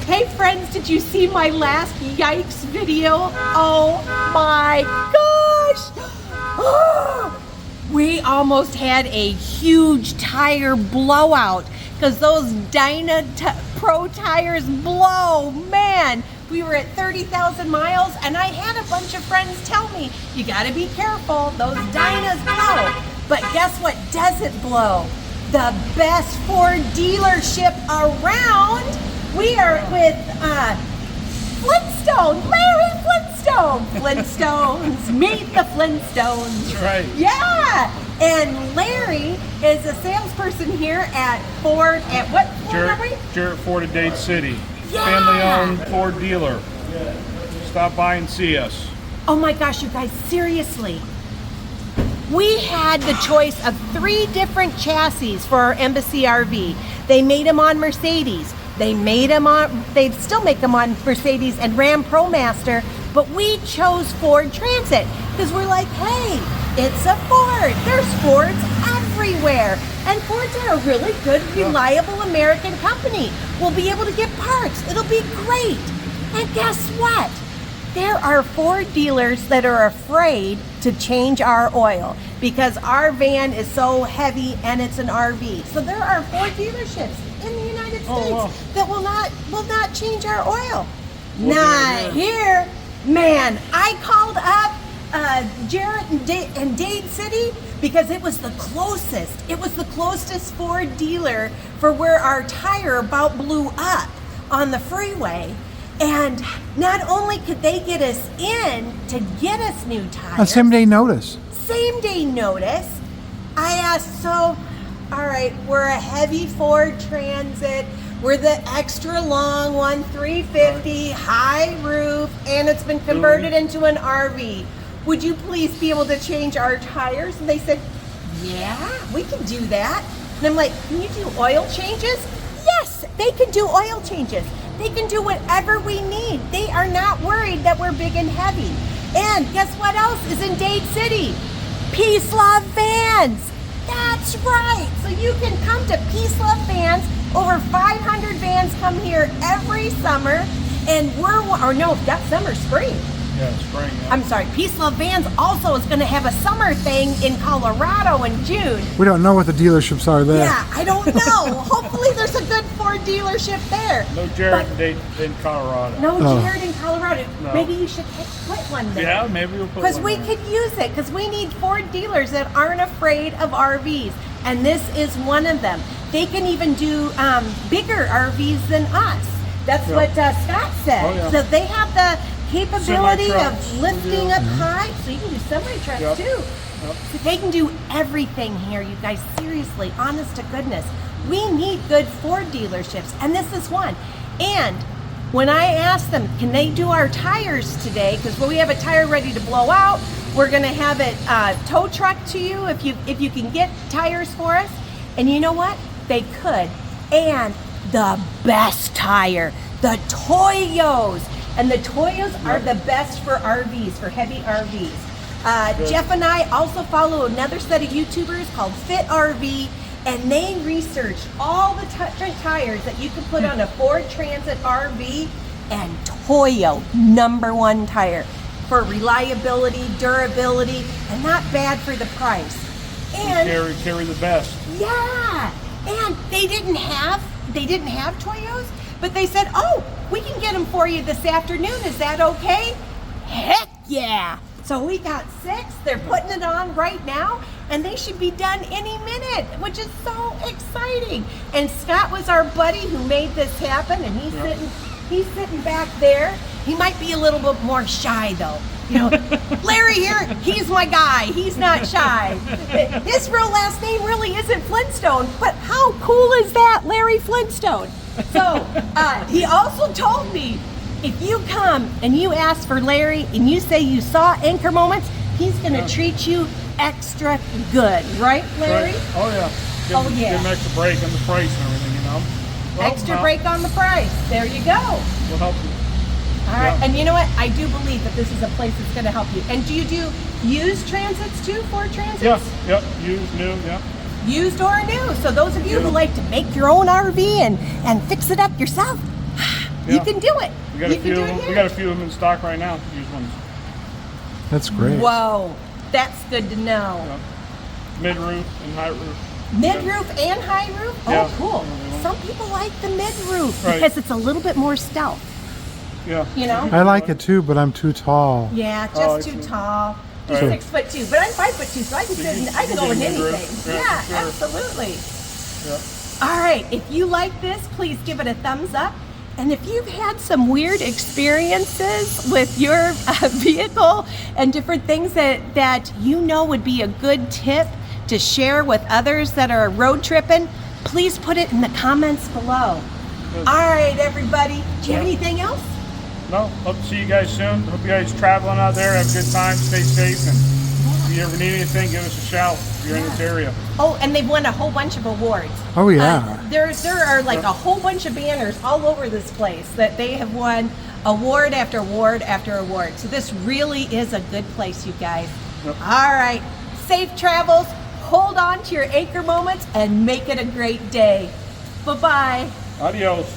Hey friends, did you see my last yikes video? Oh my gosh! We almost had a huge tire blowout because those Dyna Pro tires blow, man. We were at 30,000 miles and I had a bunch of friends tell me, you gotta be careful, those Dynas blow. But guess what doesn't blow? The best Ford dealership around. We are with Flintstone, Larry Flintstone. Flintstones, meet the Flintstones. That's right. Yeah, and Larry is a salesperson here at Ford, at what Ford are we? Jarrett Ford at Dade City. Yeah. Family-owned Ford dealer. Stop by and see us. Oh my gosh, you guys, seriously. We had the choice of 3 different chassis for our Embassy RV. They made them on Mercedes. They still make them on Mercedes and Ram ProMaster, but we chose Ford Transit because we're like, hey, it's a Ford. There's Fords everywhere. And Fords are a really good, reliable American company. We'll be able to get parts. It'll be great. And guess what? There are Ford dealers that are afraid to change our oil because our van is so heavy and it's an RV. So there are Ford dealerships in the United States that will not change our oil. Not here. Man, I called up Jarrett and Dade City because it was the closest. It was the closest Ford dealer for where our tire about blew up on the freeway. And not only could they get us in to get us new tires. A same-day notice. Same-day notice. I asked, so, all right, we're a heavy Ford Transit. We're the extra long one, 350, high roof, and it's been converted into an RV. Would you please be able to change our tires? And they said, yeah, we can do that. And I'm like, can you do oil changes? Yes, they can do oil changes. They can do whatever we need. They are not worried that we're big and heavy. And guess what else is in Dade City? Peace Love Vans. That's right. So you can come to Peace Love Vans. Over 500 vans come here every summer. And that summer, spring. Yeah, spring. Yeah. I'm sorry, Peace Love Vans also is going to have a summer thing in Colorado in June. We don't know what the dealerships are there. Yeah, I don't know. Hopefully there's a good Ford dealership there. No Jarrett in Colorado. No Jarrett in Colorado. No. Maybe you should put one there. Yeah, maybe we'll put one because we there. could use it, because we need Ford dealers that aren't afraid of RVs. And this is one of them. They can even do bigger RVs than us. That's what Scott said. Oh, yeah. So they have the capability Semi-trucks. of lifting up high, so you can do semi-trucks too. Yep. So they can do everything here, you guys. Seriously, honest to goodness. We need good Ford dealerships, and this is one. And when I asked them, can they do our tires today? Because when we have a tire ready to blow out, we're going to have it tow truck to you if you can get tires for us. And you know what? They could. And the best tire, the Toyos. And the Toyos are the best for RVs, for heavy RVs. Jeff and I also follow another set of YouTubers called Fit RV, and they researched all the different tires that you can put on a Ford Transit RV, and Toyo, #1 tire for reliability, durability, and not bad for the price. And carry the best. Yeah, and they didn't have Toyos, but they said, oh, we can get them for you this afternoon. Is that okay? Heck yeah. So we got 6. They're putting it on right now, and they should be done any minute, which is so exciting. And Scott was our buddy who made this happen, and he's sitting back there. He might be a little bit more shy though. You know, Larry here, he's my guy. He's not shy. His real last name really isn't Flintstone, but how cool is that, Larry Flintstone? So he also told me, if you come and you ask for Larry and you say you saw Anchor Moments, he's going to treat you extra good. Right, Larry? Right. Oh, yeah. Give him extra break on the price and everything, you know. Well, extra break on the price. There you go. We'll help you. All right, and you know what? I do believe that this is a place that's going to help you. And do you do used transits too, Ford Transits? Yep, used, new, yep. Used or new. So those of you who like to make your own RV and fix it up yourself, You Yeah. can do it. We got You a can few. do Of it them. here. We got a few of them in stock right now. Used ones. That's great. Whoa, that's good to know. Mid roof and high roof. Mid roof and high roof? Yeah. Oh, cool. Some people like the mid roof Right. because it's a little bit more stealth. Yeah. You know? I like it too, but I'm too tall. Yeah, just Oh, I too see. tall. He's Right. 6'2", but I'm 5'2", so I can fit. I can go in can do mid anything. roof. Yeah, Yeah, for sure. absolutely. Yeah. All right, if you like this, please give it a thumbs up. And if you've had some weird experiences with your vehicle and different things that you know would be a good tip to share with others that are road tripping, please put it in the comments below. Good. All right, everybody. Do you have Yeah. anything else? No. Hope to see you guys soon. Hope you guys traveling out there. Have a good time. Stay safe. And if you ever need anything, give us a shout if you're in this area. Oh, and they've won a whole bunch of awards. Oh, yeah. There are like a whole bunch of banners all over this place that they have won award after award after award. So this really is a good place, you guys. Yep. All right, safe travels. Hold on to your anchor moments and make it a great day. Bye-bye. Adios.